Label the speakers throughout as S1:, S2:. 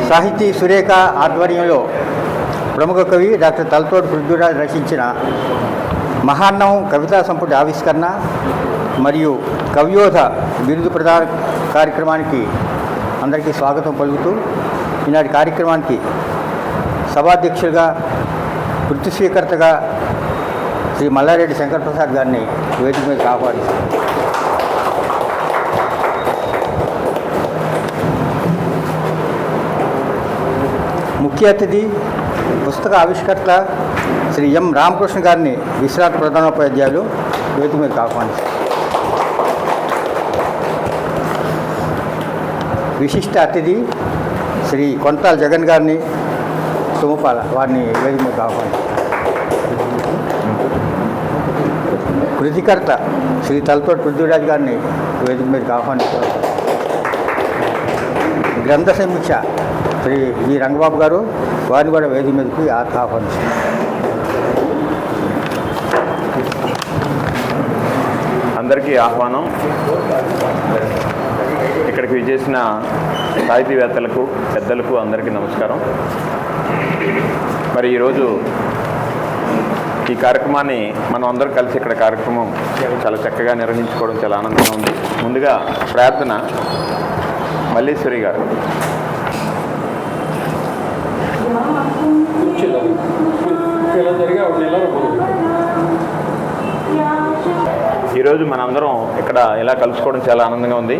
S1: సాహితీ సురేఖ ఆధ్వర్యంలో ప్రముఖ కవి డాక్టర్ తలతోటి పృథ్వీరాజ్ రచించిన మహార్ణవం కవితా సంపుటి ఆవిష్కరణ మరియు కవియోధ బిరుదు ప్రదాన కార్యక్రమానికి అందరికీ స్వాగతం పలుకుతూ ఈనాటి కార్యక్రమానికి సభాధ్యక్షులుగా వృత్తి స్వీకర్తగా శ్రీ మల్లారెడ్డి శంకరప్రసాద్ గారిని వేదిక మీద ఆహ్వానిస్తాను. ముఖ్య అతిథి పుస్తక ఆవిష్కర్త శ్రీ ఎం రామకృష్ణ గారిని విశ్రాంత ప్రధానోపాధ్యాయులు వేదిక మీద ఆహ్వానిస్తారు. విశిష్ట అతిథి శ్రీ కొంటాల జగన్ గారిని సుమపాల వారిని వేదిక మీద ఆహ్వానిస్తారు. కృతికర్త శ్రీ తలతోటి పృథ్వీరాజ్ గారిని వేదిక మీదకి ఆహ్వానిస్తారు. గ్రంథ సమీక్ష శ్రీ వి రంగబాబు గారు వారిని కూడా వేదిక మీదకి ఆహ్వానిస్తారు.
S2: అందరికీ ఆహ్వానం. ఇక్కడికి విచ్చేసిన సాహితీవేత్తలకు పెద్దలకు అందరికీ నమస్కారం. మరి ఈరోజు ఈ కార్యక్రమాన్ని మనం అందరం కలిసి ఇక్కడ కార్యక్రమం చాలా చక్కగా నిర్వహించుకోవడం చాలా ఆనందంగా ఉంది. ముందుగా ప్రార్థన మల్లీశ్వరి గారు. ఈరోజు మనందరం ఇక్కడ ఇలా కలుసుకోవడం చాలా ఆనందంగా ఉంది.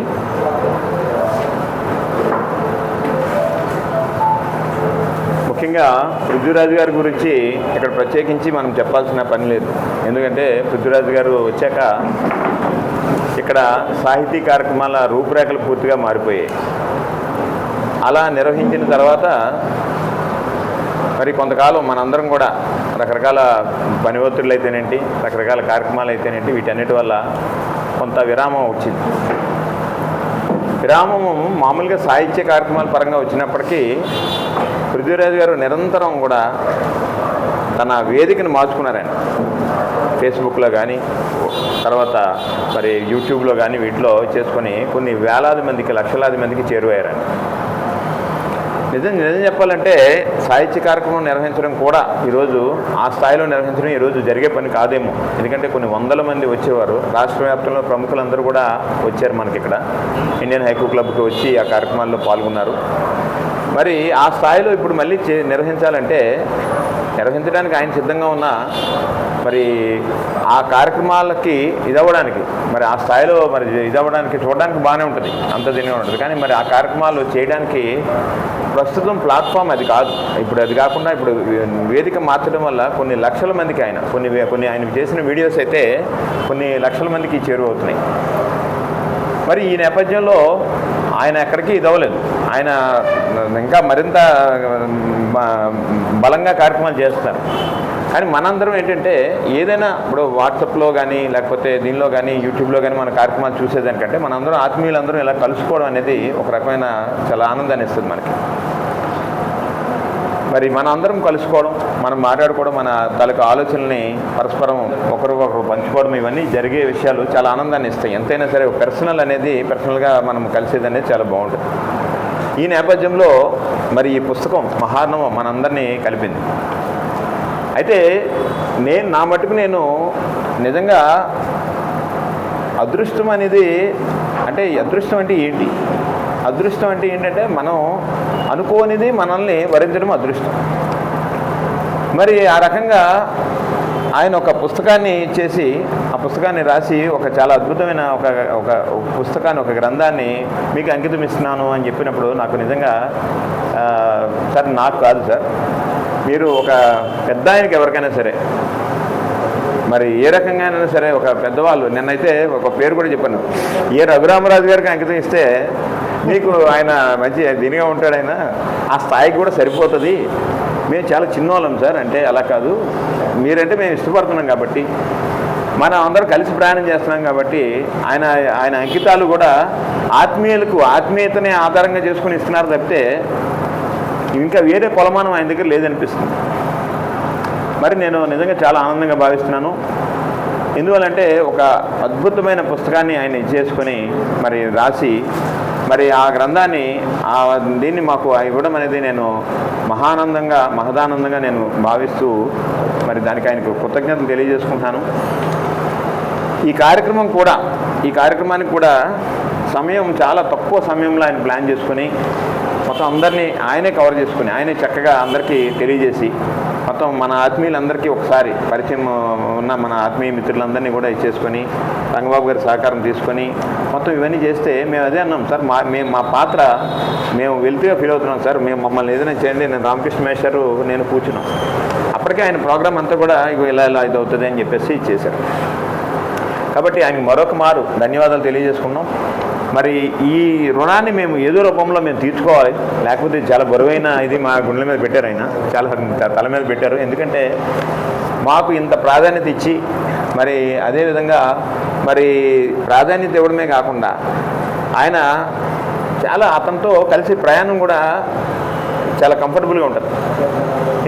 S2: ముఖ్యంగా పృథ్వీరాజు గారి గురించి ఇక్కడ ప్రత్యేకించి మనం చెప్పాల్సిన పని లేదు. ఎందుకంటే పృథ్వీరాజు గారు వచ్చాక ఇక్కడ సాహితీ కార్యక్రమాల రూపురేఖలు పూర్తిగా మారిపోయాయి. అలా నిర్వహించిన తర్వాత మరి కొంతకాలం మనందరం కూడా రకరకాల పని ఒత్తిళ్ళు అయితేనేంటి, రకరకాల కార్యక్రమాలు అయితేనేంటి, వీటన్నిటి వల్ల కొంత విరామం వచ్చింది. విరామము మామూలుగా సాహిత్య కార్యక్రమాల పరంగా వచ్చినప్పటికీ పృథ్వీరాజు గారు నిరంతరం కూడా తన వేదికను మార్చుకున్నారాయన. ఫేస్బుక్లో కానీ, తర్వాత మరి యూట్యూబ్లో కానీ వీటిలో చేసుకొని కొన్ని వేలాది మందికి, లక్షలాది మందికి చేరువయ్యారు. నిజం చెప్పాలంటే సాహిత్య కార్యక్రమం నిర్వహించడం కూడా ఈరోజు ఆ స్థాయిలో నిర్వహించడం ఈరోజు జరిగే పని కాదేమో. ఎందుకంటే కొన్ని వందల మంది వచ్చేవారు. రాష్ట్ర వ్యాప్తంలో ప్రముఖులందరూ కూడా వచ్చారు మనకి. ఇక్కడ ఇండియన్ హైకూ క్లబ్కి వచ్చి ఆ కార్యక్రమాల్లో పాల్గొన్నారు. మరి ఆ స్థాయిలో ఇప్పుడు మళ్ళీ నిర్వహించడానికి ఆయన సిద్ధంగా ఉన్న మరి ఆ కార్యక్రమాలకి ఇదవ్వడానికి, మరి ఆ స్థాయిలో మరి ఇదవ్వడానికి చూడడానికి బాగానే ఉంటుంది, అంత దీనిగా ఉంటుంది. కానీ మరి ఆ కార్యక్రమాలు చేయడానికి ప్రస్తుతం ప్లాట్ఫామ్ అది కాదు. ఇప్పుడు అది కాకుండా ఇప్పుడు వేదిక మార్చడం వల్ల కొన్ని లక్షల మందికి కొన్ని ఆయన చేసిన వీడియోస్ అయితే కొన్ని లక్షల మందికి చేరువవుతున్నాయి. మరి ఈ నేపథ్యంలో ఆయన ఎక్కడికి ఇదవ్వలేదు. ఆయన ఇంకా మరింత బలంగా కార్యక్రమాలు చేస్తారు. కానీ మనందరం ఏంటంటే ఏదైనా ఇప్పుడు వాట్సాప్లో కానీ, లేకపోతే దీనిలో కానీ, యూట్యూబ్లో కానీ మన కార్యక్రమాలు చూసేదానికంటే మనందరం ఆత్మీయులందరం ఇలా కలుసుకోవడం అనేది ఒక రకమైన చాలా ఆనందాన్ని ఇస్తుంది మనకి. మరి మన అందరం కలుసుకోవడం, మనం మాట్లాడుకోవడం, మన తాలూకు ఆలోచనల్ని పరస్పరం ఒకరికొకరు పంచుకోవడం, ఇవన్నీ జరిగే విషయాలు చాలా ఆనందాన్ని ఇస్తాయి. ఎంతైనా సరే పర్సనల్గా మనం కలిసేది అనేది చాలా బాగుంటుంది. ఈ నేపథ్యంలో మరి ఈ పుస్తకం మహార్ణవం మనందరినీ కలిపింది. అయితే నా మటుకు నేను నిజంగా అదృష్టం అనేది అంటే అదృష్టం అంటే ఏంటి? అదృష్టం అంటే ఏంటంటే మనం అనుకోనిది మనల్ని వరించడం అదృష్టం. మరి ఆ రకంగా ఆయన ఒక పుస్తకాన్ని ఇచ్చేసి, ఆ పుస్తకాన్ని రాసి ఒక చాలా అద్భుతమైన ఒక పుస్తకాన్ని, ఒక గ్రంథాన్ని మీకు అంకితం ఇస్తున్నాను అని చెప్పినప్పుడు నాకు నిజంగా సార్, నాకు కాదు సార్, మీరు ఒక పెద్ద ఆయనకి ఎవరికైనా సరే, మరి ఏ రకంగానైనా సరే ఒక పెద్దవాళ్ళు, నిన్నైతే ఒక పేరు కూడా చెప్పాను, ఏ రఘురామరాజు గారికి అంకితం ఇస్తే మీకు ఆయన మంచి దీనిగా ఉంటాడు, ఆయన ఆ స్థాయికి కూడా సరిపోతుంది. మేము చాలా చిన్నోళ్ళం సార్ అంటే, అలా కాదు, మీరంటే మేము ఇష్టపడుతున్నాం కాబట్టి, మనం అందరూ కలిసి ప్రయాణం చేస్తున్నాం కాబట్టి ఆయన అంకితాలు కూడా ఆత్మీయతని ఆధారంగా చేసుకుని ఇస్తున్నారు తప్పితే ఇంకా వేరే కొలమానం ఆయన దగ్గర లేదనిపిస్తుంది. మరి నేను నిజంగా చాలా ఆనందంగా భావిస్తున్నాను. ఎందువల్లంటే ఒక అద్భుతమైన పుస్తకాన్ని ఆయన ఇచ్చేసుకొని మరి రాసి మరి ఆ గ్రంథాన్ని దీన్ని మాకు ఇవ్వడం అనేది నేను మహదానందంగా నేను భావిస్తూ మరి దానికి ఆయనకు కృతజ్ఞతలు తెలియజేసుకుంటాను. ఈ కార్యక్రమానికి కూడా సమయం చాలా తక్కువ సమయంలో ఆయన ప్లాన్ చేసుకొని మొత్తం అందరినీ ఆయనే కవర్ చేసుకుని ఆయనే చక్కగా అందరికీ తెలియజేసి మొత్తం మన ఆత్మీయులందరికీ ఒకసారి పరిచయం ఉన్న మన ఆత్మీయ మిత్రులందరినీ కూడా ఇచ్చేసుకొని రంగబాబు గారి సహకారం తీసుకొని మొత్తం ఇవన్నీ చేస్తే మేము అదే అన్నాం సార్, మా పాత్ర మేము వెళ్తూగా ఫీల్ అవుతున్నాం సార్, మమ్మల్ని ఏదైనా చేయండి, నేను రామకృష్ణ మేస్టారు నేను కూర్చున్నాం. అప్పటికే ఆయన ప్రోగ్రామ్ అంతా కూడా ఇలా ఇది అవుతుంది అని చెప్పేసి చేశారు. కాబట్టి ఆయనకు మరొక మారు ధన్యవాదాలు తెలియజేసుకున్నాం. మరి ఈ రుణాన్ని మేము ఏదో రూపంలో మేము తీర్చుకోవాలి, లేకపోతే చాలా బరువైన ఇది మా గుండెల మీద పెట్టారు, ఆయన చాలా తల మీద పెట్టారు. ఎందుకంటే మాకు ఇంత ప్రాధాన్యత ఇచ్చి మరి అదేవిధంగా మరి ప్రాధాన్యత ఇవ్వడమే కాకుండా ఆయన చాలా అతనితో కలిసి ప్రయాణం కూడా చాలా కంఫర్టబుల్గా ఉంటుంది.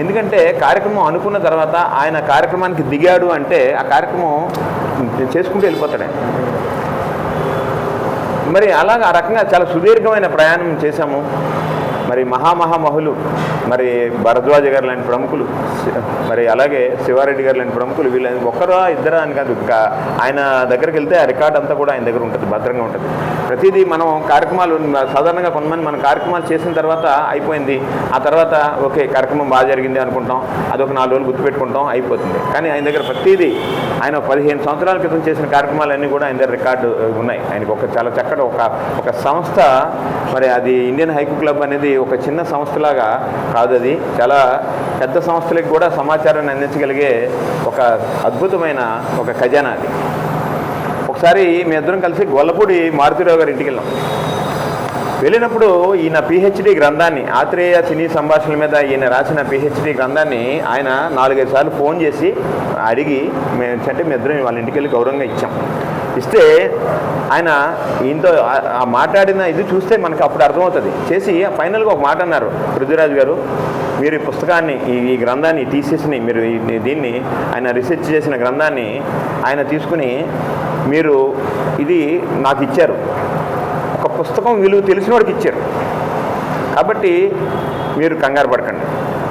S2: ఎందుకంటే కార్యక్రమం అనుకున్న తర్వాత ఆయన కార్యక్రమానికి దిగాడు అంటే ఆ కార్యక్రమం చేసుకుంటూ వెళ్ళిపోతాడు. మరి అలాగ ఆ రకంగా చాలా సుదీర్ఘమైన ప్రయాణం చేశాము. మరి మహామహులు మరి భరద్వాజ గారు లాంటి ప్రముఖులు, మరి అలాగే శివారెడ్డి గారు లాంటి ప్రముఖులు, వీళ్ళ ఒక్కరా ఇద్దరా అని కాదు, ఆయన దగ్గరికి వెళ్తే ఆ రికార్డ్ అంతా కూడా ఆయన దగ్గర ఉంటుంది, భద్రంగా ఉంటుంది. ప్రతిదీ మనం కార్యక్రమాలు సాధారణంగా కొంతమంది మన కార్యక్రమాలు చేసిన తర్వాత అయిపోయింది, ఆ తర్వాత ఓకే కార్యక్రమం బాగా జరిగింది అనుకుంటాం, అదొక 4 రోజులు గుర్తుపెట్టుకుంటాం, అయిపోతుంది. కానీ ఆయన దగ్గర ప్రతిదీ ఆయన 15 సంవత్సరాల క్రితం చేసిన కార్యక్రమాలన్నీ కూడా ఆయన దగ్గర రికార్డు ఉన్నాయి. ఆయనకు చాలా చక్కటి ఒక సంస్థ, మరి అది ఇండియన్ హైకు క్లబ్ అనేది ఒక చిన్న సంస్థలాగా కాదు, అది చాలా పెద్ద సంస్థలకు కూడా సమాచారాన్ని అందించగలిగే ఒక అద్భుతమైన ఒక ఖజానా అది. ఒకసారి మీ ఇద్దరం కలిసి గొల్లపూడి మారుతిరావు గారి ఇంటికి వెళ్ళినప్పుడు ఈయన పిహెచ్డి గ్రంథాన్ని, ఆత్రేయ సినీ సంభాషణల మీద ఈయన రాసిన పిహెచ్డి గ్రంథాన్ని ఆయన 4-5 సార్లు ఫోన్ చేసి అడిగి అంటే మీ ఇద్దరం వాళ్ళ ఇంటికి వెళ్ళి గౌరవంగా ఇస్తే ఆయన ఈయనతో ఆ మాట్లాడిన ఇది చూస్తే మనకు అప్పుడు అర్థమవుతుంది. చేసి ఫైనల్గా ఒక మాట అన్నారు, పృథ్వీరాజు గారు మీరు ఈ పుస్తకాన్ని ఈ గ్రంథాన్ని థీసిస్ని మీరు దీన్ని ఆయన రీసెర్చ్ చేసిన గ్రంథాన్ని ఆయన తీసుకుని మీరు ఇది నాకు ఇచ్చారు, ఒక పుస్తకం విలువ తెలిసిన వాడికి ఇచ్చారు, కాబట్టి మీరు కంగారు పడకండి.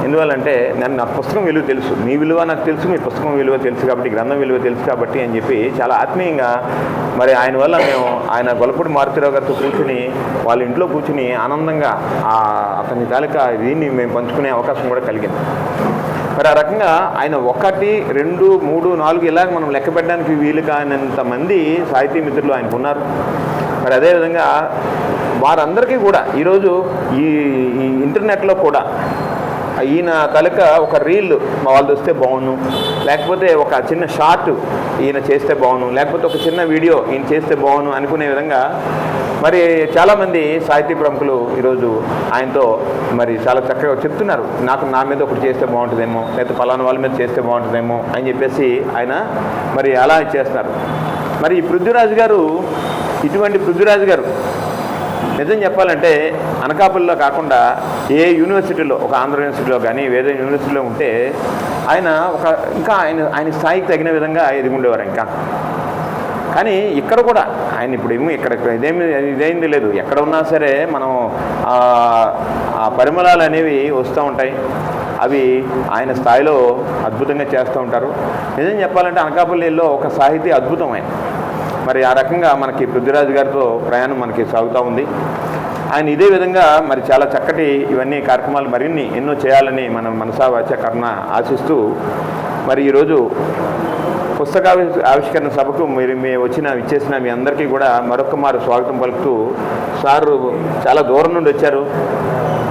S2: ఎందువల్లంటే నా పుస్తకం విలువ తెలుసు, మీ విలువ నాకు తెలుసు, మీ పుస్తకం విలువ తెలుసు కాబట్టి, గ్రంథం విలువ తెలుసు కాబట్టి అని చెప్పి చాలా ఆత్మీయంగా మరి ఆయన వల్ల మేము ఆయన గొల్లపూడి మారుతిరావు గారితో కూర్చుని వాళ్ళ ఇంట్లో కూర్చుని ఆనందంగా అతని తాలూకా దీన్ని మేము పంచుకునే అవకాశం కూడా కలిగింది. మరి ఆ రకంగా ఆయన 1, 2, 3, 4 ఇలాగ మనం లెక్క పెట్టడానికి వీలు కానంత మంది సాహితీ మిత్రులు ఆయనకు ఉన్నారు. మరి అదేవిధంగా వారందరికీ కూడా ఈరోజు ఈ ఇంటర్నెట్లో కూడా ఈయన తాలూకా ఒక రీల్ వాళ్ళు వస్తే బాగుండు, లేకపోతే ఒక చిన్న షార్ట్ ఈయన చేస్తే బాగుండు, లేకపోతే ఒక చిన్న వీడియో ఈయన చేస్తే బాగుండు అనుకునే విధంగా మరి చాలామంది సాహితీ ప్రముఖులు ఈరోజు ఆయనతో మరి చాలా చక్కగా చెప్తున్నారు, నా మీద ఒకటి చేస్తే బాగుంటుందేమో, లేకపోతే పలానా వాళ్ళ మీద చేస్తే బాగుంటుందేమో అని చెప్పేసి ఆయన మరి అలా చేస్తున్నారు. మరి ఈ పృథ్వీరాజు గారు, ఇటువంటి పృథ్వీరాజు గారు నిజం చెప్పాలంటే అనకాపల్లిలో కాకుండా ఏ యూనివర్సిటీలో, ఒక ఆంధ్ర యూనివర్సిటీలో కానీ వేరే యూనివర్సిటీలో ఉంటే ఆయన ఇంకా ఆయన స్థాయికి తగిన విధంగా ఎదుగుండేవారు ఇంకా. కానీ ఇక్కడ కూడా ఆయన ఇప్పుడు ఇక్కడ ఇదేంది లేదు, ఎక్కడ ఉన్నా సరే మనం ఆ పరిమళాలు అనేవి వస్తూ ఉంటాయి, అవి ఆయన స్థాయిలో అద్భుతంగా చేస్తూ ఉంటారు. నిజం చెప్పాలంటే అనకాపల్లిలో ఒక సాహితీ అద్భుతం ఆయన. మరి ఆ రకంగా మనకి పృథ్వీరాజు గారితో ప్రయాణం మనకి సాగుతూ ఉంది. ఆయన ఇదే విధంగా మరి చాలా చక్కటి ఇవన్నీ కార్యక్రమాలు మరిన్ని ఎన్నో చేయాలని మనం మనసా వాచ కర్మ ఆశిస్తూ మరి ఈరోజు ఆవిష్కరణ సభకు మీరు ఇచ్చేసిన మీ అందరికీ కూడా మరొక మారు స్వాగతం పలుకుతూ, సారు చాలా దూరం నుండి వచ్చారు.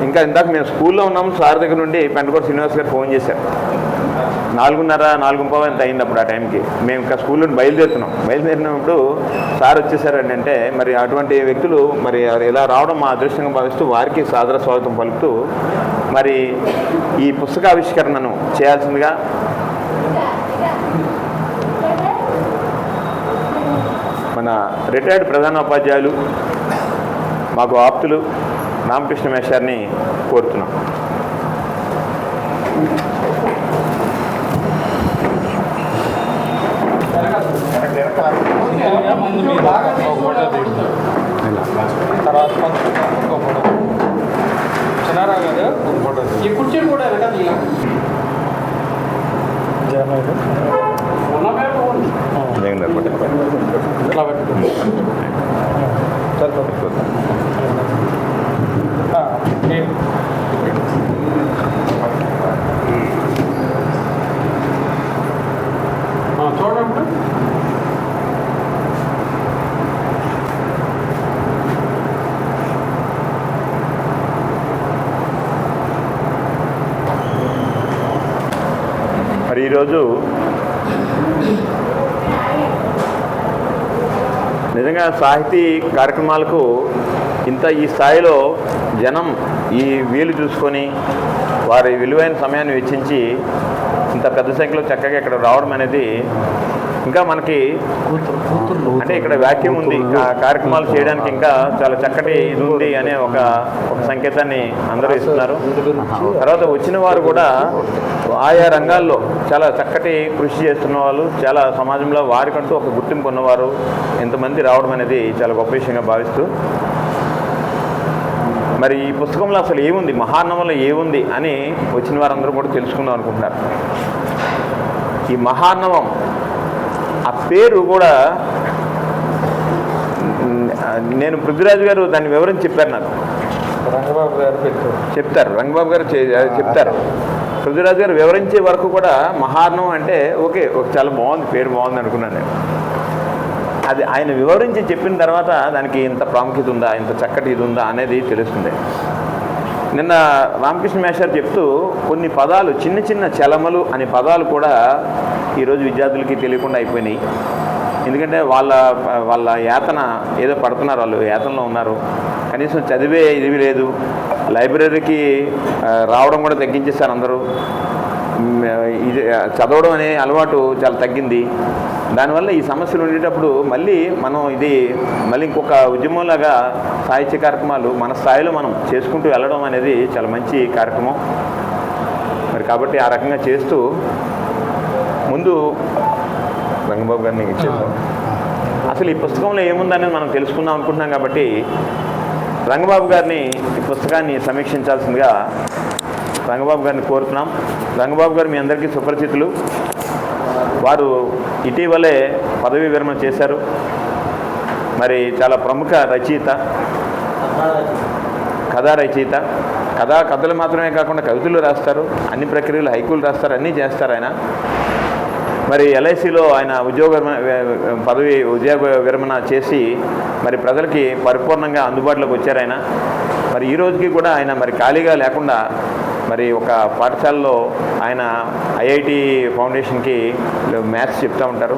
S2: ఇంకా ఇందాక మేము స్కూల్లో ఉన్నాము, సార్ దగ్గర నుండి పెంటకోట శ్రీనివాస్ గారు ఫోన్ చేశారు. 4:30, 4:15 ఎంత అయింది అప్పుడు. ఆ టైంకి మేము ఇంకా స్కూల్ నుండి బయలుదేరినప్పుడు సార్ వచ్చేసారండి. అంటే మరి అటువంటి వ్యక్తులు మరి ఇలా రావడం మా అదృష్టంగా భావిస్తూ వారికి సాదర స్వాగతం పలుకుతూ మరి ఈ పుస్తకావిష్కరణను చేయాల్సిందిగా మన రిటైర్డ్ ప్రధానోపాధ్యాయులు మాకు ఆప్తులు రామకృష్ణ మేస్టార్ని కోరుతున్నాం.
S3: ముందు తర్వాత ఇంకో ఫోటో చిన్నారావు గారు ఒక ఫోటో ఈ కుర్చీలు కూడా వెనకాల ఇట్లా పెట్టుకుంది చూడండి
S2: మరి ఈరోజు నిజంగా సాహితీ కార్యక్రమాలకు ఈ స్థాయిలో జనం ఈ వీలు చూసుకొని వారి విలువైన సమయాన్ని వెచ్చించి ఇంత పెద్ద సంఖ్యలో చక్కగా ఇక్కడ రావడం అనేది ఇంకా మనకి అంటే ఇక్కడ వాక్యం ఉంది కార్యక్రమాలు చేయడానికి ఇంకా చాలా చక్కటి ఇది ఉంది అనే ఒక సంకేతాన్ని అందరూ ఇస్తున్నారు. తర్వాత వచ్చిన వారు కూడా ఆయా రంగాల్లో చాలా చక్కటి కృషి చేస్తున్న వాళ్ళు, చాలా సమాజంలో వారికంటూ ఒక గుర్తింపు ఉన్నవారు ఇంతమంది రావడం అనేది చాలా గొప్ప విషయంగా భావిస్తూ, మరి ఈ పుస్తకంలో అసలు ఏముంది, మహానవంలో ఏముంది అని వచ్చిన వారందరూ కూడా తెలుసుకుందాం అనుకుంటున్నారు. ఈ మహానవం ఆ పేరు కూడా నేను పృథ్వీరాజు గారు దాన్ని వివరించి చెప్పారు నాకు.
S3: రంగబాబు గారు
S2: చెప్తారు, రంగబాబు గారు చెప్తారు. పృథ్వీరాజు గారు వివరించే వరకు కూడా మహార్ణవం అంటే ఓకే చాలా బాగుంది, పేరు బాగుంది అనుకున్నాను నేను. అది ఆయన వివరించి చెప్పిన తర్వాత దానికి ఇంత ప్రాముఖ్యత ఉందా, ఇంత చక్కటి ఇది ఉందా అనేది తెలుస్తుంది. నిన్న రామకృష్ణ మేషారు చెప్తూ కొన్ని పదాలు, చిన్న చిన్న చలమలు అనే పదాలు కూడా ఈరోజు విద్యార్థులకి తెలియకుండా అయిపోయినాయి. ఎందుకంటే వాళ్ళ యాతన ఏదో పడుతున్నారు, వాళ్ళు యాతనలో ఉన్నారు. కనీసం చదివే ఇది లేదు, లైబ్రరీకి రావడం కూడా తగ్గించేస్తారు అందరూ. ఇది చదవడం అనే అలవాటు చాలా తగ్గింది. దానివల్ల ఈ సమస్యలు ఉండేటప్పుడు మళ్ళీ ఇంకొక ఉద్యమంలాగా సాహిత్య కార్యక్రమాలు మన స్థాయిలో మనం చేసుకుంటూ వెళ్ళడం అనేది చాలా మంచి కార్యక్రమం. మరి కాబట్టి ఆ రకంగా చేస్తూ ముందు రంగబాబు గారిని ఇచ్చేద్దాం. అసలు ఈ పుస్తకంలో ఏముందనేది మనం తెలుసుకుందాం అనుకుంటున్నాం కాబట్టి రంగబాబు గారిని ఈ పుస్తకాన్ని సమీక్షించాల్సిందిగా రంగబాబు గారిని కోరుతున్నాం. రంగబాబు గారు మీ అందరికీ సుపరిచితులు. వారు ఇటీవలే పదవీ విరమణ చేశారు. మరి చాలా ప్రముఖ రచయిత, కథా రచయిత. కథలు మాత్రమే కాకుండా కవితలు రాస్తారు, అన్ని ప్రక్రియలు హైకులు రాస్తారు, అన్నీ చేస్తారు ఆయన. మరి ఎల్ఐసిలో ఆయన ఉద్యోగ విరమణ చేసి మరి ప్రజలకి పరిపూర్ణంగా అందుబాటులోకి వచ్చారు ఆయన. మరి ఈ రోజుకి కూడా ఆయన మరి ఖాళీగా లేకుండా మరి ఒక పాఠశాలలో ఆయన ఐఐటి ఫౌండేషన్కి మ్యాథ్స్ చెప్తూ ఉంటారు.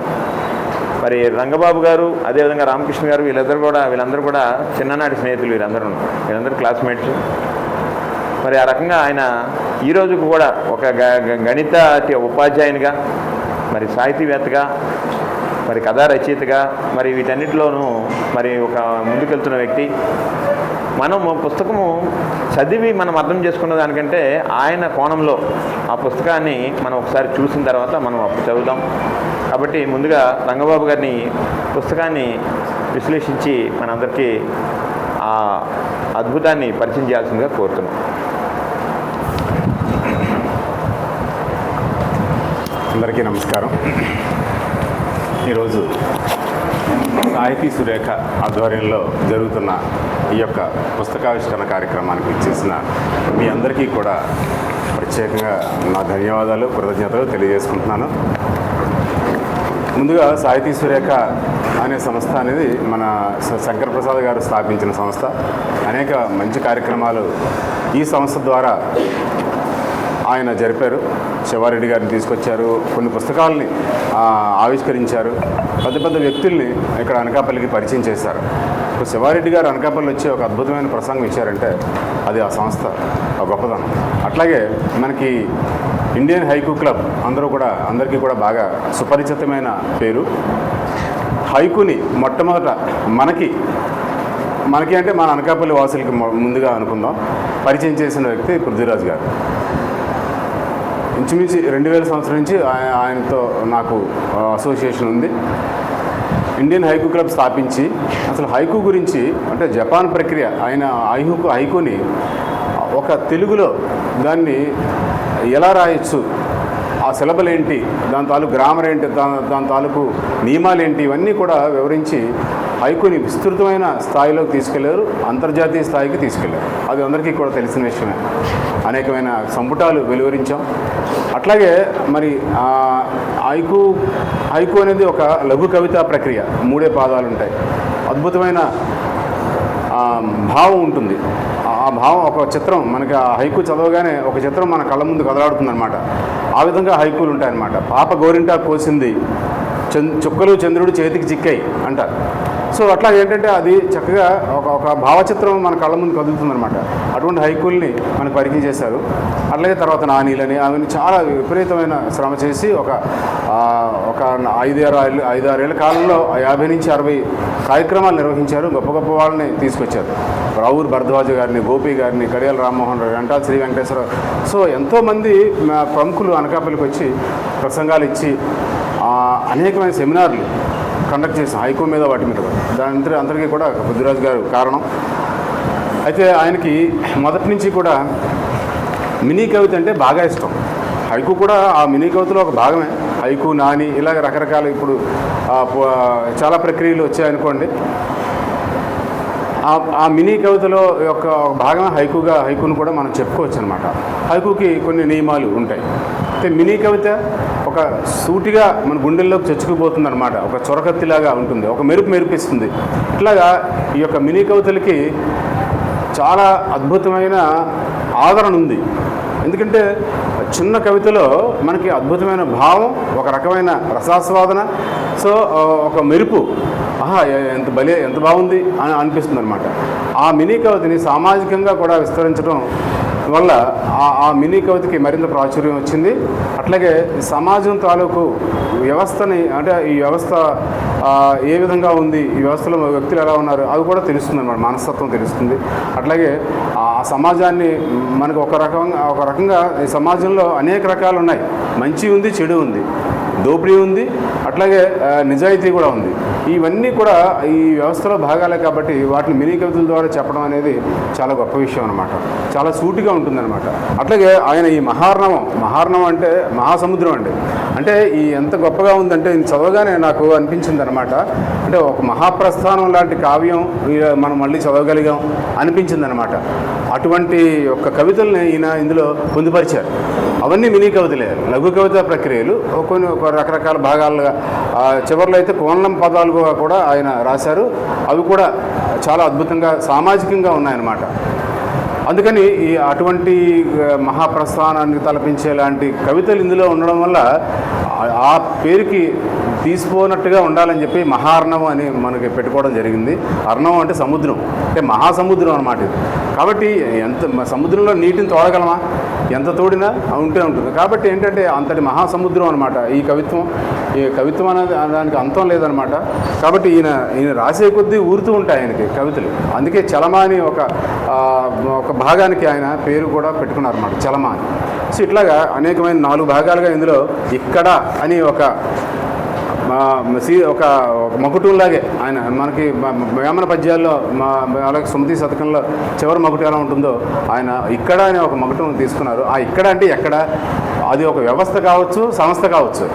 S2: మరి రంగబాబు గారు, అదేవిధంగా రామకృష్ణ గారు, వీళ్ళందరూ కూడా చిన్ననాటి స్నేహితులు. వీళ్ళందరూ క్లాస్మేట్స్. మరి ఆ రకంగా ఆయన ఈ రోజుకు కూడా ఒక గణిత ఉపాధ్యాయునిగా, మరి సాహితీవేత్తగా, మరి కథా రచయితగా, మరి వీటన్నిటిలోనూ మరి ఒక ముందుకెళ్తున్న వ్యక్తి. మనం పుస్తకము చదివి మనం అర్థం చేసుకున్న దానికంటే ఆయన కోణంలో ఆ పుస్తకాన్ని మనం ఒకసారి చూసిన తర్వాత మనం అప్పుడు చదువుదాం. కాబట్టి ముందుగా రంగబాబు గారిని పుస్తకాన్ని విశ్లేషించి మనందరికీ ఆ అద్భుతాన్ని పరిచయం చేయాల్సిందిగా కోరుతున్నాం.
S4: అందరికీ నమస్కారం. ఈరోజు సాహితీ సురేఖ ఆధ్వర్యంలో జరుగుతున్న ఈ యొక్క పుస్తకావిష్కరణ కార్యక్రమానికి ఇచ్చేసిన మీ అందరికీ కూడా ప్రత్యేకంగా నా ధన్యవాదాలు, కృతజ్ఞతలు తెలియజేసుకుంటున్నాను. ముందుగా సాహితీ సురేఖ అనే సంస్థ అనేది మన శంకర్ ప్రసాద్ గారు స్థాపించిన సంస్థ. అనేక మంచి కార్యక్రమాలు ఈ సంస్థ ద్వారా ఆయన జరిపారు. శివారెడ్డి గారిని తీసుకొచ్చారు, కొన్ని పుస్తకాలని ఆవిష్కరించారు, పెద్ద పెద్ద వ్యక్తుల్ని ఇక్కడ అనకాపల్లికి పరిచయం చేశారు. ఇప్పుడు శివారెడ్డి గారు అనకాపల్లి వచ్చి ఒక అద్భుతమైన ప్రసంగం ఇచ్చారంటే అది ఆ సంస్థ గొప్పదనం. అట్లాగే మనకి ఇండియన్ హైకు క్లబ్ అందరికీ కూడా బాగా సుపరిచితమైన పేరు. హైకుని మొట్టమొదట మనకి అంటే మన అనకాపల్లి వాసులకి ముందుగా అనుకుందాం పరిచయం చేసిన వ్యక్తి పృథ్వీరాజు గారు. ఇంచుమించు 2000 సంవత్సరం నుంచి ఆయనతో నాకు అసోసియేషన్ ఉంది. ఇండియన్ హైకు క్లబ్ స్థాపించి అసలు హైకు గురించి అంటే జపాన్ ప్రక్రియ ఆయన హైకుని ఒక తెలుగులో దాన్ని ఎలా రాయొచ్చు, ఆ సిలబల్ ఏంటి, దాని తాలూకు గ్రామర్ ఏంటి, దాని తాలూకు నియమాలు ఏంటి, ఇవన్నీ కూడా వివరించి హైకుని విస్తృతమైన స్థాయిలోకి తీసుకెళ్లారు, అంతర్జాతీయ స్థాయికి తీసుకెళ్లారు. అది అందరికీ కూడా తెలిసిన విషయమే. అనేకమైన సంపుటాలు వెలువరించాం. అట్లాగే మరి హైకు అనేది ఒక లఘు కవితా ప్రక్రియ. 3 పాదాలు ఉంటాయి. అద్భుతమైన భావం ఉంటుంది. ఆ భావం ఒక చిత్రం మనకి ఆ హైకు చదవగానే ఒక చిత్రం మన కళ్ళ ముందు కదలాడుతుంది అనమాట. ఆ విధంగా హైకులు ఉంటాయన్నమాట. పాప గోరింటా కోసింది, చుక్కలు చంద్రుడు చేతికి చిక్కాయి అంటారు. సో అట్లా ఏంటంటే అది చక్కగా ఒక భావచిత్రం మన కళ్ళ ముందు కదులుతుందనమాట. అటువంటి హైకుల్ని మనకు పరిచయం చేశారు. అట్లాగే తర్వాత నానీలని అవన్నీ చాలా విపరీతమైన శ్రమ చేసి ఒక 5-6 ఏళ్ల కాలంలో 50 నుంచి 60 కార్యక్రమాలు నిర్వహించారు. గొప్ప గొప్ప వాళ్ళని తీసుకొచ్చారు. రావూరు భరద్వాజ గారిని, గోపి గారిని, కడియాల రామ్మోహన్ రావు, వెంటాల శ్రీ వెంకటేశ్వరరావు. సో ఎంతోమంది ప్రముఖులు అనకాపల్లికి వచ్చి ప్రసంగాలు ఇచ్చి అనేకమైన సెమినార్లు కండక్ట్ చేసాం హైకు మీద, వాటి మీద. దాని అందరికీ కూడా బుద్ధిరాజు గారు కారణం. అయితే ఆయనకి మొదటి నుంచి కూడా మినీ కవిత అంటే బాగా ఇష్టం. హైకు కూడా ఆ మినీ కవితలో ఒక భాగమే. హైకు, నాని ఇలాగ రకరకాల ఇప్పుడు చాలా ప్రక్రియలు వచ్చాయనుకోండి. ఆ మినీ కవితలో యొక్క భాగమే హైకును కూడా మనం చెప్పుకోవచ్చు అనమాట. హైకుకి కొన్ని నియమాలు ఉంటాయి. అయితే మినీ కవిత ఒక సూటిగా మన గుండెల్లోకి చొచ్చుకుపోతుంది అనమాట. ఒక చొరకత్తిలాగా ఉంటుంది, ఒక మెరిపిస్తుంది. ఇట్లాగా ఈ యొక్క మినీ కవితలకి చాలా అద్భుతమైన ఆదరణ ఉంది. ఎందుకంటే చిన్న కవితలో మనకి అద్భుతమైన భావం, ఒక రకమైన రసాస్వాదన, సో ఒక మెరుపు, ఎంత బాగుంది అని అనిపిస్తుంది అనమాట. ఆ మినీ కవితని సామాజికంగా కూడా విస్తరించడం వల్ల ఆ మినీ కవితకి మరింత ప్రాచుర్యం వచ్చింది. అట్లాగే సమాజం తాలూకు వ్యవస్థని, అంటే ఈ వ్యవస్థ ఏ విధంగా ఉంది, ఈ వ్యవస్థలో వ్యక్తులు ఎలా ఉన్నారు, అవి కూడా తెలుస్తుంది అన్నమాట. మనస్తత్వం తెలుస్తుంది. అట్లాగే ఆ సమాజాన్ని మనకు ఒక రకంగా ఈ సమాజంలో అనేక రకాలు ఉన్నాయి. మంచి ఉంది, చెడు ఉంది, దోపిడీ ఉంది, అట్లాగే నిజాయితీ కూడా ఉంది. ఇవన్నీ కూడా ఈ వ్యవస్థలో భాగాలే కాబట్టి వాటిని మినీ కవితల ద్వారా చెప్పడం అనేది చాలా గొప్ప విషయం అనమాట. చాలా సూటిగా ఉంటుందన్నమాట. అట్లాగే ఆయన ఈ మహార్ణవం అంటే మహాసముద్రం అండి. అంటే ఈ ఎంత గొప్పగా ఉందంటే ఇది చదవగానే నాకు అనిపించింది అనమాట. అంటే ఒక మహాప్రస్థానం లాంటి కావ్యం మనం మళ్ళీ చదవగలిగాం అనిపించింది అనమాట. అటువంటి ఒక కవితల్ని ఈయన ఇందులో పొందుపరిచారు. అవన్నీ మినీ కవితలే, లఘు కవితా ప్రక్రియలు. ఒక రకరకాల భాగాలుగా చివరిలో అయితే కోణం పదాలుగా కూడా ఆయన రాశారు. అవి కూడా చాలా అద్భుతంగా సామాజికంగా ఉన్నాయన్నమాట. అందుకని అటువంటి మహాప్రస్థానాన్ని తలపించే లాంటి కవితలు ఇందులో ఉండడం వల్ల ఆ పేరుకి తీసిపోనట్టుగా ఉండాలని చెప్పి మహార్ణవం అని మనకి పెట్టుకోవడం జరిగింది. అర్ణవం అంటే సముద్రం, అంటే మహాసముద్రం అన్నమాట ఇది. కాబట్టి సముద్రంలో నీటిని తోడగలమా? ఎంత తోడినా ఉంటే ఉంటుంది. కాబట్టి ఏంటంటే అంతటి మహాసముద్రం అనమాట ఈ కవిత్వం అనేది దానికి అంతం లేదనమాట. కాబట్టి ఈయన రాసే కొద్దీ ఊరుతూ ఉంటాయి ఆయనకి కవితలు. అందుకే చలమా అని ఒక భాగానికి ఆయన పేరు కూడా పెట్టుకున్నారన్నమాట, చలమా అని. సో ఇట్లాగా అనేకమైన 4 భాగాలుగా ఇందులో ఇక్కడ అని ఒక మకుటంలాగే ఆయన మనకి వేమన పద్యాల్లో అలాగే సుమతి శతకంలో చివరి మకుటం ఎలా ఉంటుందో ఆయన ఇక్కడ అనే ఒక మకుటం తీసుకున్నారు. ఆ ఇక్కడ అంటే ఎక్కడ, అది ఒక వ్యవస్థ కావచ్చు, సంస్థ కావచ్చు.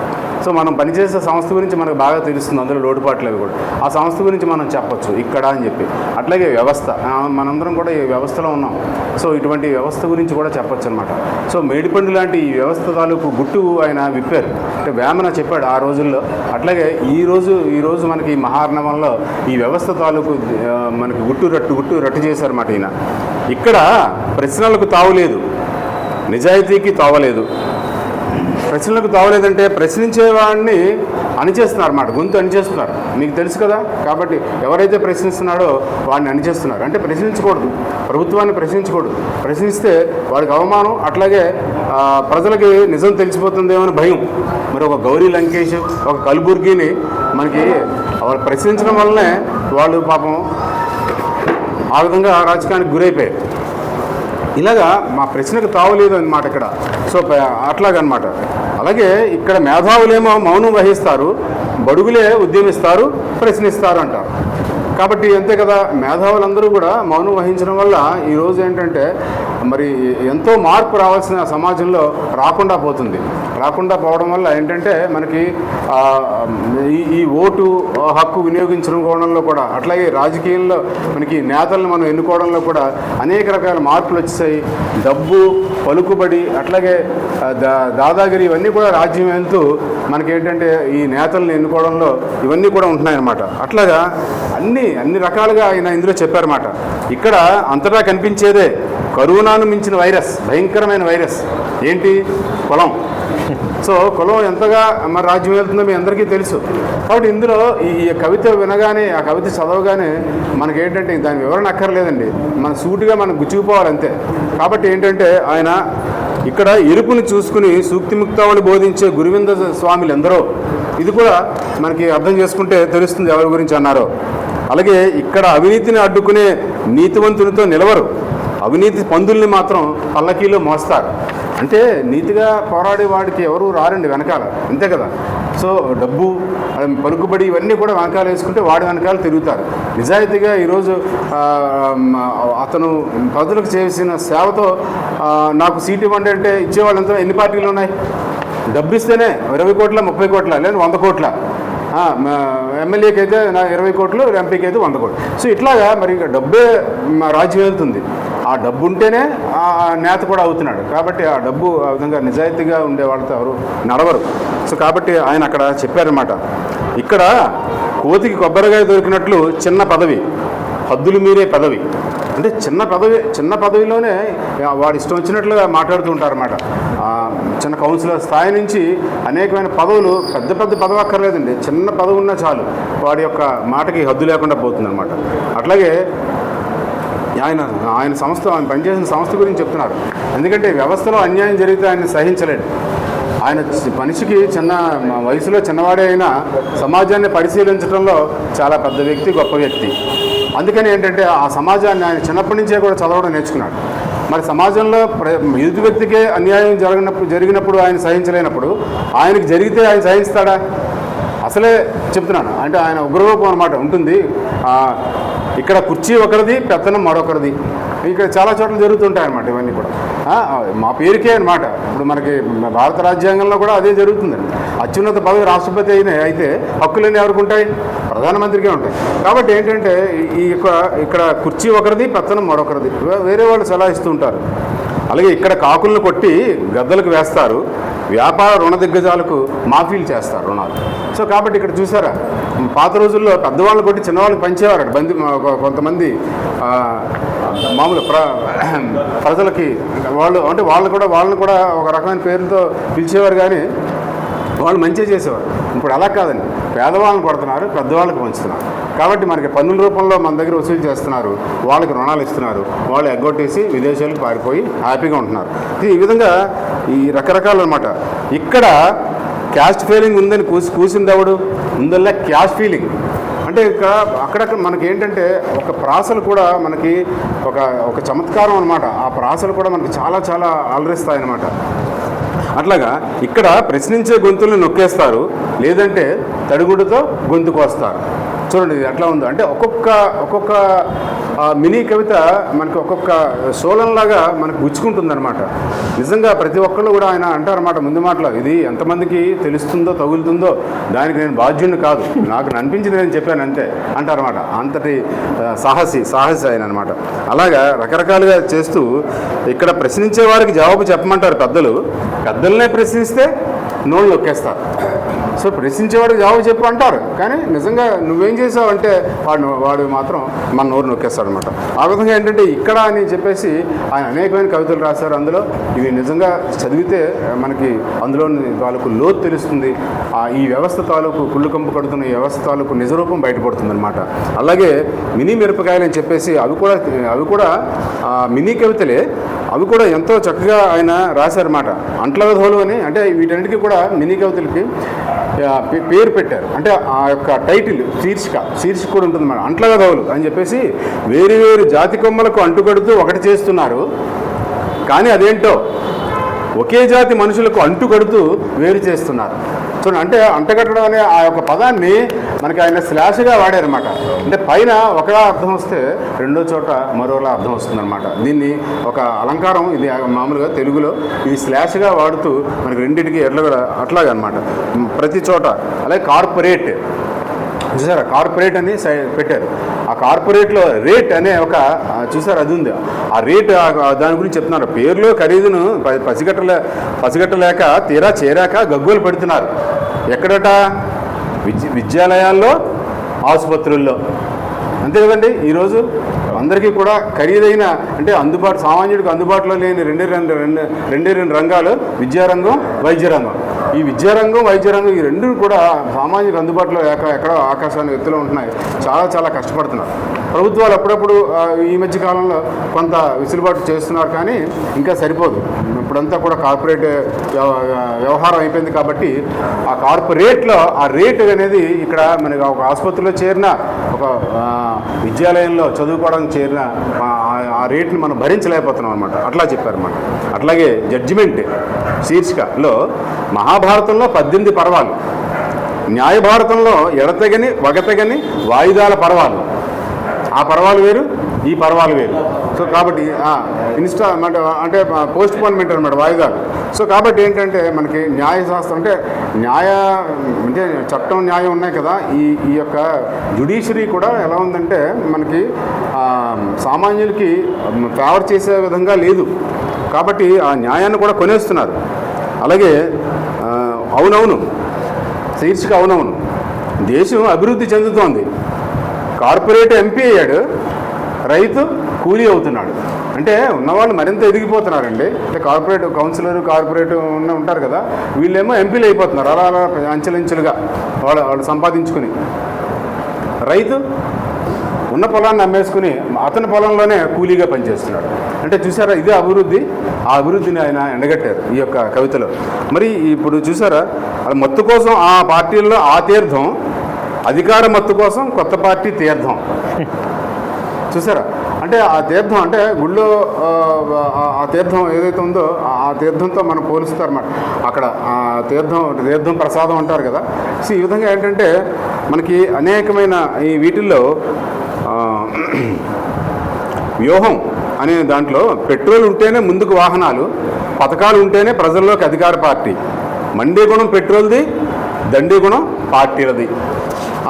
S4: సో మనం పనిచేసే సంస్థ గురించి మనకు బాగా తెలుస్తుంది, అందులో లోటుపాట్లు అవి కూడా. ఆ సంస్థ గురించి మనం చెప్పచ్చు ఇక్కడ అని చెప్పి. అట్లాగే వ్యవస్థ, మనందరం కూడా ఈ వ్యవస్థలో ఉన్నాం. సో ఇటువంటి వ్యవస్థ గురించి కూడా చెప్పచ్చు అనమాట. సో మేడిపండు లాంటి ఈ వ్యవస్థ తాలూకు గుట్టు ఆయన విప్పారు, అంటే వేమన చెప్పాడు ఆ రోజుల్లో. అట్లాగే ఈరోజు మనకి ఈ మహార్ణవంలో ఈ వ్యవస్థ తాలూకు మనకి గుట్టు రట్టు చేశారన్నమాట ఈయన. ఇక్కడ ప్రశ్నలకు తావులేదు, నిజాయితీకి తావలేదు. ప్రశ్నలకు తావలేదంటే ప్రశ్నించేవాడిని అణిచేస్తున్నారు అన్నమాట, గొంతు అణిచేస్తున్నారు. మీకు తెలుసు కదా. కాబట్టి ఎవరైతే ప్రశ్నిస్తున్నాడో వాడిని అణిచేస్తున్నారు. అంటే ప్రశ్నించకూడదు, ప్రభుత్వాన్ని ప్రశ్నించకూడదు. ప్రశ్నిస్తే వాడికి అవమానం, అట్లాగే ప్రజలకి నిజం తెలిసిపోతుందేమో అని భయం. మరి ఒక గౌరీ లంకేష్, ఒక కల్బుర్గిని మనకి వాళ్ళు ప్రశ్నించడం వల్లనే వాళ్ళు పాపం ఆ విధంగా రాజకీయానికి గురైపోయారు. ఇలాగా మా ప్రశ్నకు తావలేదు అన్నమాట ఇక్కడ. సో అట్లాగనమాట. అలాగే ఇక్కడ మేధావులేమో మౌనం వహిస్తారు, బడుగులే ఉద్యమిస్తారు, ప్రశ్నిస్తారు అంటారు. కాబట్టి అంతే కదా, మేధావులందరూ కూడా మౌనం వహించడం వల్ల ఈరోజు ఏంటంటే మరి ఎంతో మార్పు రావాల్సిన సమాజంలో రాకుండా పోతుంది. రాకుండా పోవడం వల్ల ఏంటంటే మనకి ఈ ఓటు హక్కు వినియోగించుకోవడంలో కూడా, అట్లాగే రాజకీయంలో మనకి నేతలను మనం ఎన్నుకోవడంలో కూడా అనేక రకాల మార్పులు వచ్చాయి. డబ్బు, పలుకుబడి, అట్లాగే దాదాగిరి ఇవన్నీ కూడా రాజ్యం వెళ్తూ మనకేంటంటే ఈ నేతలను ఎన్నుకోవడంలో ఇవన్నీ కూడా ఉంటున్నాయన్నమాట. అట్లాగా అన్ని రకాలుగా ఆయన ఇందులో చెప్పారన్నమాట. ఇక్కడ అంతటా కనిపించేదే కరోనాను మించిన వైరస్, భయంకరమైన వైరస్ ఏంటి? కులం. సో కులం ఎంతగా మరి రాజ్యం వెళ్తుందో మీ అందరికీ తెలుసు. కాబట్టి ఇందులో ఈ కవిత వినగానే, ఆ కవిత చదవగానే మనకేంటంటే దాని వివరణ అక్కర్లేదండి, మన సూటిగా మనం గుచ్చుకుపోవాలంతే. కాబట్టి ఏంటంటే ఆయన ఇక్కడ ఎరుపుని చూసుకుని సూక్తిముక్తావళి బోధించే గురువింద స్వామిలు ఎందరో, ఇది కూడా మనకి అర్థం చేసుకుంటే తెలుస్తుంది ఎవరి గురించి అన్నారో. అలాగే ఇక్కడ అవినీతిని అడ్డుకునే నీతివంతునితో నిలవరు, అవినీతి పందుల్ని మాత్రం పల్లకీలో మోస్తారు. అంటే నీతిగా పోరాడే వాడికి ఎవరు రారండి వెనకాల, అంతే కదా. సో డబ్బు, పలుకుబడి ఇవన్నీ కూడా వెనకాల వేసుకుంటే వాడి వెనకాల తిరుగుతారు. నిజాయితీగా ఈరోజు అతను ప్రజలకు చేసిన సేవతో నాకు సీటు ఇవ్వండి అంటే ఇచ్చేవాళ్ళు ఎంతో, ఎన్ని పార్టీలు ఉన్నాయి? డబ్బు ఇస్తేనే 20 కోట్ల, 30 కోట్ల, లేదా 100 కోట్ల. ఎమ్మెల్యేకి అయితే 20 కోట్లు, ఎంపీకి అయితే 100 కోట్లు. సో ఇట్లాగా మరి డబ్బే రాజ్యం వెళ్తుంది. ఆ డబ్బు ఉంటేనే ఆ నేత కూడా అవుతున్నాడు. కాబట్టి ఆ డబ్బు ఆ విధంగా నిజాయితీగా ఉండే వాళ్ళతో ఎవరు నడవరు. సో కాబట్టి ఆయన అక్కడ చెప్పారన్నమాట, ఇక్కడ కోతికి కొబ్బరికాయ దొరికినట్లు చిన్న పదవి హద్దులు మీరే పదవి. అంటే చిన్న పదవిలోనే వాడు ఇష్టం వచ్చినట్లుగా మాట్లాడుతూ ఉంటారన్నమాట. చిన్న కౌన్సిలర్ స్థాయి నుంచి అనేకమైన పదవులు, పెద్ద పదవి అక్కర్లేదండి, చిన్న పదవి ఉన్నా చాలు వాడి యొక్క మాటకి హద్దు లేకుండా పోతుందన్నమాట. అట్లాగే ఆయన సంస్థ, ఆయన పనిచేసిన సంస్థ గురించి చెప్తున్నారు. ఎందుకంటే వ్యవస్థలో అన్యాయం జరిగితే ఆయన సహించలేడు. ఆయన మనిషికి చిన్న వయసులో చిన్నవాడే అయినా సమాజాన్ని పరిశీలించడంలో చాలా పెద్ద వ్యక్తి, గొప్ప వ్యక్తి. అందుకని ఏంటంటే ఆ సమాజాన్ని ఆయన చిన్నప్పటి నుంచే కూడా చదవడం నేర్చుకున్నాడు. మరి సమాజంలో ఎదుటి వ్యక్తికే అన్యాయం జరిగినప్పుడు ఆయన సహించలేనప్పుడు ఆయనకి జరిగితే ఆయన సహిస్తాడా? అసలే చెప్తున్నాను. అంటే ఆయన ఉగ్రరూపం అనమాట ఉంటుంది. ఇక్కడ కుర్చీ ఒకరిది, పెత్తనం మరొకరిది. ఇక్కడ చాలా చోట్ల జరుగుతుంటాయి అన్నమాట ఇవన్నీ కూడా. మా పేరుకే అనమాట. ఇప్పుడు మనకి భారత రాజ్యాంగంలో కూడా అదే జరుగుతుందండి. అత్యున్నత పదవి రాష్ట్రపతి అయితే హక్కులన్నీ ఎవరికి ఉంటాయి? ప్రధానమంత్రికే ఉంటాయి. కాబట్టి ఏంటంటే ఇక్కడ కుర్చీ ఒకరిది, పెత్తనం మరొకరిది. వేరే వాళ్ళు సలహా ఇస్తూ ఉంటారు. అలాగే ఇక్కడ కాకులను కొట్టి గద్దలకు వేస్తారు, వ్యాపార రుణ దిగ్గజాలకు మాఫీలు చేస్తారు రుణాలు. సో కాబట్టి ఇక్కడ చూసారా, పాత రోజుల్లో పెద్దవాళ్ళని కొట్టి చిన్నవాళ్ళకి పంచేవారట కొంతమంది మామూలు ప్రజలకి. వాళ్ళని కూడా ఒక రకమైన పేరుతో పిలిచేవారు, కానీ వాళ్ళు మంచిగా చేసేవారు. ఇప్పుడు అలా కాదండి, పేదవాళ్ళని కొడుతున్నారు, పెద్దవాళ్ళకి పంచుతున్నారు. కాబట్టి మనకి పన్నుల రూపంలో మన దగ్గర వసూలు చేస్తున్నారు, వాళ్ళకి రుణాలు ఇస్తున్నారు, వాళ్ళు ఎగ్గొట్టేసి విదేశాలకు పారిపోయి హ్యాపీగా ఉంటున్నారు. ఈ విధంగా ఈ రకరకాలు అనమాట. ఇక్కడ క్యాస్ట్ ఫీలింగ్ ఉందని కూసింది ఎవడు? ఉందల్లా క్యాస్ట్ ఫీలింగ్. అంటే ఇక్కడ అక్కడక్కడ మనకి ఏంటంటే ఒక ప్రాసలు కూడా మనకి ఒక చమత్కారం అనమాట. ఆ ప్రాసలు కూడా మనకి చాలా చాలా అలరిస్తాయి అన్నమాట. అట్లాగా ఇక్కడ ప్రశ్నించే గొంతుల్ని నొక్కేస్తారు, లేదంటే తడిగుడ్డుతో గొంతు కోస్తారు. చూడండి ఇది ఎట్లా ఉందో. అంటే ఒక్కొక్క మినీ కవిత మనకి ఒక్కొక్క శూలంలాగా మనకు గుచ్చుకుంటుందన్నమాట. నిజంగా ప్రతి ఒక్కళ్ళు కూడా ఆయన అంటారన్నమాట ముందు మాటలో, ఇది ఎంతమందికి తెలుస్తుందో తగులుతుందో దానికి నేను బాధ్యుడిని కాదు, నాకు అనిపించింది నేను చెప్పాను అంతే అంటారన్నమాట. అంతటి సాహసి ఆయన అనమాట. అలాగా రకరకాలుగా చేస్తూ ఇక్కడ ప్రశ్నించే వారికి జవాబు చెప్పమంటారు పెద్దలనే ప్రశ్నిస్తే నోళ్ళు నొక్కేస్తారు. సో ప్రశ్నించేవాడికి జవాబు చెప్పు అంటారు, కానీ నిజంగా నువ్వేం చేసావు అంటే వాడు మాత్రం మన నోరు నొక్కేస్తాడు అనమాట. ఆ విధంగా ఏంటంటే ఇక్కడ అని చెప్పేసి ఆయన అనేకమైన కవితలు రాశారు. అందులో ఇవి నిజంగా చదివితే మనకి అందులోని తాలూకు లోతు తెలుస్తుంది. ఈ వ్యవస్థ తాలూకు కుళ్ళు కంపు కడుతున్న ఈ వ్యవస్థ తాలూకు నిజరూపం బయటపడుతుంది అనమాట. అలాగే మినీ మిరపకాయలు అని చెప్పేసి అవి కూడా మినీ కవితలే. అవి కూడా ఎంతో చక్కగా ఆయన రాశారన్నమాట. అంట్ల విధోలు అని, అంటే వీటన్నిటికీ కూడా మినీ కవితలకి పేరు పెట్టారు. అంటే ఆ యొక్క టైటిల్ శీర్షిక కూడా ఉంటుంది అన్నమాట. అంట్ల విధోలు అని చెప్పేసి వేరు జాతి కొమ్మలకు అంటుకడుతూ ఒకటి చేస్తున్నారు, కానీ అదేంటో ఒకే జాతి మనుషులకు అంటుకడుతూ వేరు చేస్తున్నారు. చూడండి, అంటే అంటగట్టడం అనే ఆ యొక్క పదాన్ని మనకి ఆయన స్లాష్గా వాడారనమాట. అంటే పైన ఒకలా అర్థం వస్తే రెండో చోట మరోలా అర్థం వస్తుందన్నమాట. దీన్ని ఒక అలంకారం, ఇది మామూలుగా తెలుగులో ఇది స్లాష్గా వాడుతూ మనకి రెండింటికి ఎట్లా అట్లాగనమాట ప్రతి చోట. అలాగే కార్పొరేట్ చూసారా, కార్పొరేట్ అని పెట్టారు. ఆ కార్పొరేట్లో రేట్ అనే ఒక చూసారు అది ఉంది. ఆ రేట్ దాని గురించి చెప్తున్నారు. పేరులో ఖరీదును పసిగట్టలేక తీరా చేరాక గగ్గోలు పెడుతున్నారు. ఎక్కడట? విద్యాలయాల్లో, ఆసుపత్రుల్లో. అంతే కదండి. ఈరోజు అందరికీ కూడా ఖరీదైన అంటే సామాన్యుడికి అందుబాటులో లేని రెండే రెండు రంగాలు విద్యారంగం, వైద్యరంగం. ఈ విద్యారంగం, వైద్యరంగం ఈ రెండు కూడా సామాన్యుడికి అందుబాటులో ఎక్కడో ఆకాశాన్ని ఎత్తులో ఉంటున్నాయి. చాలా చాలా కష్టపడుతున్నారు. ప్రభుత్వాలు అప్పుడప్పుడు ఈ మధ్య కాలంలో కొంత విసులుబాటు చేస్తున్నారు, కానీ ఇంకా సరిపోదు. ఇప్పుడంతా కూడా కార్పొరేట్ వ్యవహారం అయిపోయింది. కాబట్టి ఆ కార్పొరేట్లో ఆ రేటు అనేది ఇక్కడ మనకి ఒక ఆసుపత్రిలో చేరిన, ఒక విద్యాలయంలో చదువుకోవడానికి చేరిన ఆ రేటుని మనం భరించలేకపోతున్నాం అనమాట. అట్లా చెప్పారన్నమాట. అట్లాగే జడ్జిమెంట్ శీర్షికలో మహాభారతంలో 18 పర్వాలు, న్యాయభారతంలో ఎడతెగని వగతెగని వాయిదాల పర్వాలు. ఆ పర్వాలు వేరు, ఈ పర్వాలు వేరు. సో కాబట్టి అంటే పోస్ట్ పోన్మెంట్ అనమాట, వాయిదాలు. సో కాబట్టి ఏంటంటే మనకి న్యాయశాస్త్రం అంటే చట్టం, న్యాయం ఉన్నాయి కదా. ఈ యొక్క జ్యుడిషియరీ కూడా ఎలా ఉందంటే మనకి సామాన్యులకి ఫేవర్ చేసే విధంగా లేదు. కాబట్టి ఆ న్యాయాన్ని కూడా కొనేస్తున్నారు. అలాగే అవునవును శీర్షిక అవునవును, దేశం అభివృద్ధి చెందుతోంది. కార్పొరేట్ ఎంపీ అయ్యాడు, రైతు కూలీ అవుతున్నాడు. అంటే ఉన్నవాళ్ళు మరింత ఎదిగిపోతున్నారండి. అంటే కార్పొరేట్ కౌన్సిలర్, కార్పొరేట్ ఉంటారు కదా, వీళ్ళేమో ఎంపీలు అయిపోతున్నారు అలా అలా అంచెలంచెలుగా వాళ్ళు సంపాదించుకుని. రైతు ఉన్న పొలాన్ని అమ్మేసుకుని అతని పొలంలోనే కూలీగా పనిచేస్తున్నాడు. అంటే చూసారా, ఇదే అభివృద్ధి. ఆ అభివృద్ధిని ఆయన ఎండగట్టారు ఈ యొక్క కవితలో. మరి ఇప్పుడు చూసారా, మత్తు కోసం ఆ పార్టీల్లో ఆ తీర్థం, అధికార మత్తు కోసం కొత్త పార్టీ తీర్థం. చూసారా, అంటే ఆ తీర్థం అంటే గుళ్ళో ఆ తీర్థం ఏదైతే ఉందో ఆ తీర్థంతో మనం పోలుస్తారన్నమాట. అక్కడ ఆ తీర్థం ప్రసాదం అంటారు కదా. సో ఈ విధంగా ఏంటంటే మనకి అనేకమైన ఈ వీటిల్లో వ్యూహం అనే దాంట్లో పెట్రోల్ ఉంటేనే ముందుకు వాహనాలు, పథకాలు ఉంటేనే ప్రజల్లోకి అధికార పార్టీ, మండీ గుణం పెట్రోల్ది, దండీ గుణం పార్టీలది.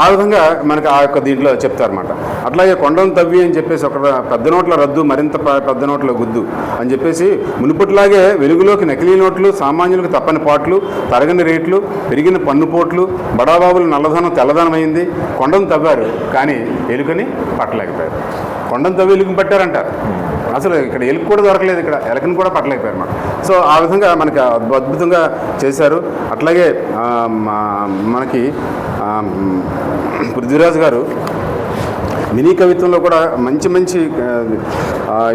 S4: ఆ విధంగా మనకి ఆ యొక్క దీంట్లో చెప్తారన్నమాట. అట్లాగే కొండను తవ్వి అని చెప్పేసి ఒక పెద్ద నోట్ల రద్దు, మరింత పెద్ద నోట్ల గుద్దు అని చెప్పేసి మునుపట్లాగే వెలుగులోకి నకిలీ నోట్లు, సామాన్యులకు తప్పని పాట్లు, తరగని రేట్లు, పెరిగిన పన్నుపోట్లు, బడాబాబులు నల్లధనం తెల్లధనమైంది. కొండను తవ్వారు కానీ ఎలుకని పట్టలేకపోయారు. కొండను తవ్వి ఎలుకని పట్టారంటారు. అసలు ఇక్కడ ఎలుక కూడా దొరకలేదు, ఇక్కడ ఎలకని కూడా పట్టలేకపోయారు అన్నమాట. సో ఆ విధంగా మనకి అద్భుతంగా చేశారు. అట్లాగే మనకి పృథ్వీరాజ్ గారు మినీ కవిత్వంలో కూడా మంచి మంచి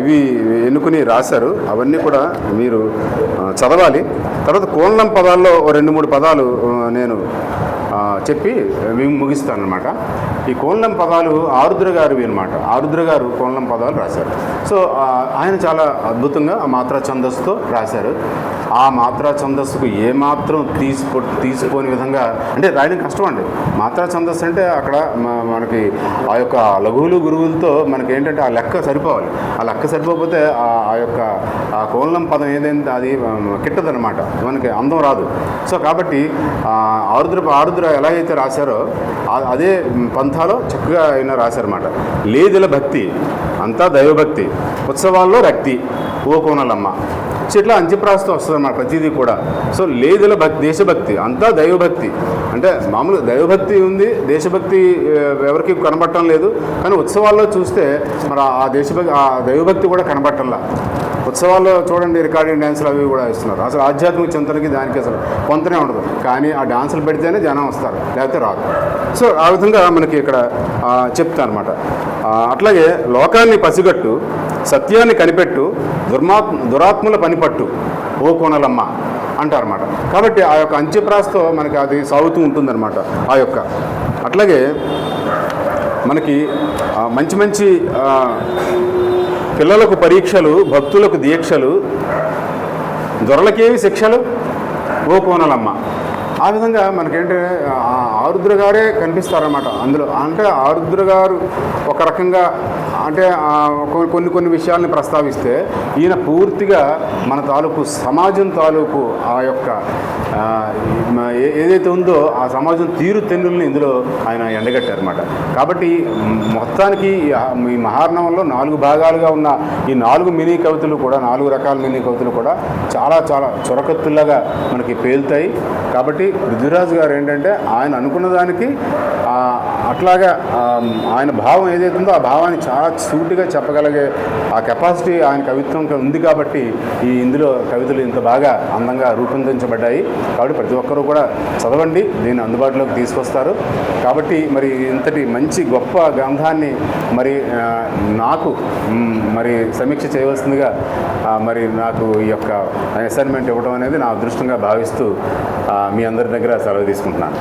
S4: ఇవి ఎన్నుకుని రాశారు. అవన్నీ కూడా మీరు చదవాలి. తర్వాత కోన్లం పదాల్లో 2-3 పదాలు నేను చెప్పి ముగిస్తాను అనమాట. ఈ కోన్లం పదాలు ఆరుద్ర గారివి అనమాట. ఆరుద్ర గారు కోన్లం పదాలు రాశారు. సో ఆయన చాలా అద్భుతంగా ఆ మాత్రా ఛందస్సుతో రాశారు. ఆ మాత్రా ఛందస్సుకు ఏమాత్రం తీసిపోని విధంగా అంటే రాయడం కష్టం అండి. మాత్రా ఛందస్సు అంటే అక్కడ మనకి ఆ యొక్క లఘువులు గురువులతో మనకి ఏంటంటే ఆ లెక్క సరిపోవాలి. ఆ లెక్క సరిపోతే ఆ యొక్క ఆ కోన్లం పదం ఏదైంది అది కిట్టదనమాట, మనకి అందం రాదు. సో కాబట్టి ఆరుద్ర ఎలాగైతే రాశారో అదే పంథాలో చక్కగా ఆయన రాశారన్నమాట. లేదిల భక్తి అంతా దైవభక్తి, ఉత్సవాల్లో రక్తి ఓ కోనలమ్మ. సో ఇట్లా అంత్యప్రాస్తం వస్తుంది అన్నమాట ప్రతిదీ కూడా. సో లేదుల దేశభక్తి అంతా దైవభక్తి. అంటే మామూలుగా దైవభక్తి ఉంది, దేశభక్తి ఎవరికి కనబడటం లేదు. కానీ ఉత్సవాల్లో చూస్తే మరి ఆ దైవభక్తి కూడా కనబడటంలా. ఉత్సవాల్లో చూడండి రికార్డింగ్ డ్యాన్సులు అవి కూడా ఇస్తున్నారు. అసలు ఆధ్యాత్మిక చింతనకి దానికి అసలు కొంతనే ఉండదు. కానీ ఆ డాన్సులు పెడితేనే జనం వస్తారు, లేకపోతే రాదు. సో ఆ విధంగా మనకి ఇక్కడ చెప్తాను అనమాట. అట్లాగే లోకాన్ని పసిగట్టు, సత్యాన్ని కనిపెట్టు, దురాత్ముల పనిపట్టు ఓ కోనలమ్మ అంటారన్నమాట. కాబట్టి ఆ యొక్క అంత్యప్రాస్తో మనకి అది సాగుతూ ఉంటుందన్నమాట ఆ యొక్క. అట్లాగే మనకి మంచి మంచి పిల్లలకు పరీక్షలు, భక్తులకు దీక్షలు, దొరలకేవి శిక్షలు ఓ కోనలమ్మ. ఆ విధంగా మనకేంటే ఆరుద్ర గారే కనిపిస్తారన్నమాట అందులో. అంటే ఆరుద్ర గారు ఒక రకంగా అంటే కొన్ని విషయాల్ని ప్రస్తావిస్తే ఈయన పూర్తిగా మన తాలూకు సమాజం తాలూకు ఆ యొక్క ఏదైతే ఉందో ఆ సమాజం తీరుతెన్నుల్ని ఇందులో ఆయన ఎండగట్టారన్నమాట. కాబట్టి మొత్తానికి ఈ మహార్ణవంలో 4 భాగాలుగా ఉన్న ఈ 4 మినీ కవితలు కూడా 4 రకాల మినీ కవితలు కూడా చాలా చాలా చొరకత్తుల్లాగా మనకి పేలుతాయి. కాబట్టి పృథ్వీరాజు గారు ఏంటంటే ఆయన అనుకున్న దానికి అట్లాగా ఆయన భావం ఏదైతే ఉందో ఆ భావాన్ని చాలా సూటిగా చెప్పగలిగే ఆ కెపాసిటీ ఆయన కవిత్వం ఉంది. కాబట్టి ఇందులో కవితలు ఇంత బాగా అందంగా రూపొందించబడ్డాయి. కాబట్టి ప్రతి ఒక్కరూ కూడా చదవండి, దీన్ని అందుబాటులోకి తీసుకొస్తారు. కాబట్టి మరి ఇంతటి మంచి గొప్ప గ్రంథాన్ని మరి నాకు మరి సమీక్ష చేయవలసిందిగా మరి నాకు ఈ యొక్క అసైన్మెంట్ ఇవ్వడం అనేది నా అదృష్టంగా భావిస్తూ మీ అందరి దగ్గర సెలవు తీసుకుంటున్నాను.